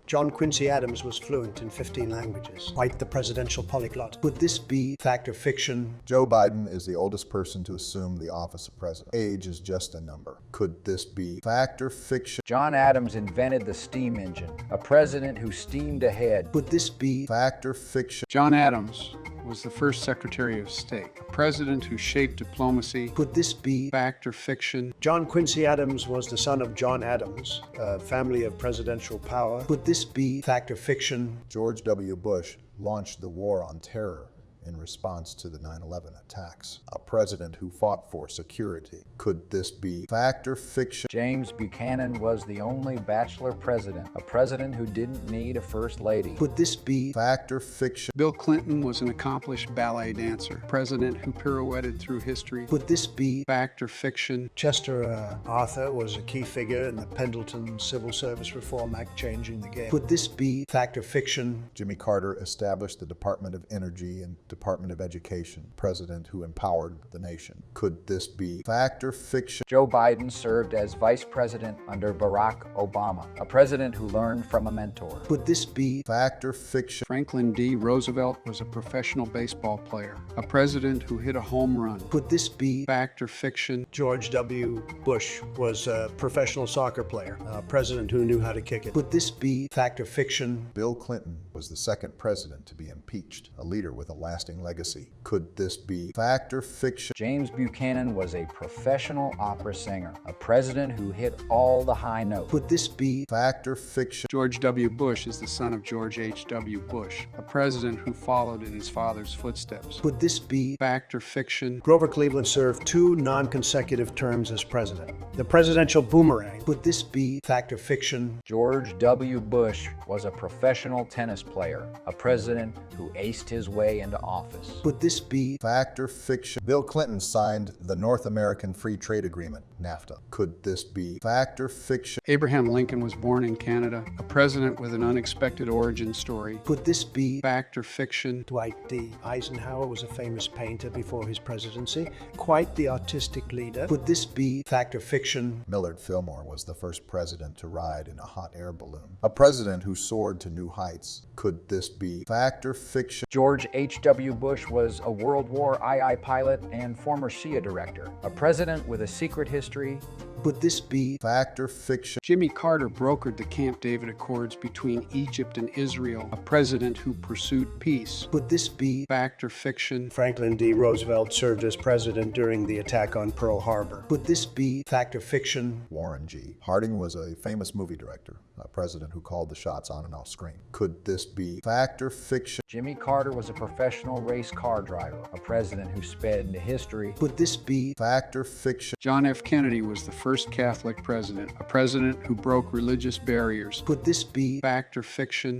John Quincy Adams was fluent in 15 languages. Quite the presidential polyglot. Could this be fact or fiction? Joe Biden is the oldest person to assume the office of president. Age is just a number. Could this be fact or fiction? John Adams invented the steam engine, a president who steamed ahead. Could this be Fact or fiction? John Adams was the first Secretary of State, a president who shaped diplomacy. Could this be Fact or fiction? John Quincy Adams was the son of John Adams, a family of presidential power. Could this be fact or fiction? George W. Bush launched the War on Terror in response to the 9/11 attacks. A president who fought for security. Could this be fact or fiction? James Buchanan was the only bachelor president, a president who didn't need a first lady. Could this be Fact or fiction? Bill Clinton was an accomplished ballet dancer, president who pirouetted through history. Could this be Fact or fiction? Chester Arthur was a key figure in the Pendleton Civil Service Reform Act changing the game? Could this be fact or fiction? Jimmy Carter established the Department of Energy and Department of Education, president who empowered the nation. Could this be fact or fiction? Joe Biden served as vice president under Barack Obama, a president who learned from a mentor. Could this be Fact or fiction? Franklin D. Roosevelt was a professional baseball player, a president who hit a home run. Could this be Fact or fiction? George W. Bush was a professional soccer player, a president who knew how to kick it? Could this be fact or fiction? Bill Clinton was the second president to be impeached, a leader with a lasting legacy. Could this be fact or fiction? James Buchanan was a professional opera singer, a president who hit all the high notes. Could this be Fact or fiction? George W. Bush is the son of George H.W. Bush, a president who followed in his father's footsteps. Could this be Fact or fiction? Grover Cleveland served 2 non-consecutive terms as president. The presidential boomerang. Could this be fact or fiction? George W. Bush was a professional tennis player, a president who aced his way into office. Could this be Fact or fiction? Bill Clinton signed the North American Free Trade Agreement, NAFTA. Could this be fact or fiction? Abraham Lincoln was born in Canada, a president with an unexpected origin story. Could this be Fact or fiction? Dwight D. Eisenhower was a famous painter before his presidency, quite the artistic leader? Could this be fact or fiction? Millard Fillmore was the first president to ride in a hot air balloon, a president who soared to new heights. Could this be fact or fiction? George H.W. Bush was a World War II pilot and former CIA director, a president with a secret history. Could this be Fact or fiction? Jimmy Carter brokered the Camp David Accords between Egypt and Israel, a president who pursued peace. Could this be Fact or fiction? Franklin D. Roosevelt served as president during the attack on Pearl Harbor? Could this be fact or fiction? Warren G. Harding was a famous movie director, a president who called the shots on and off screen. Could this be fact or fiction? Jimmy Carter was a professional race car driver, a president who sped into history. Could this be Fact or fiction? John F. Kennedy was the first Catholic president, a president who broke religious barriers. Could this be Fact or fiction?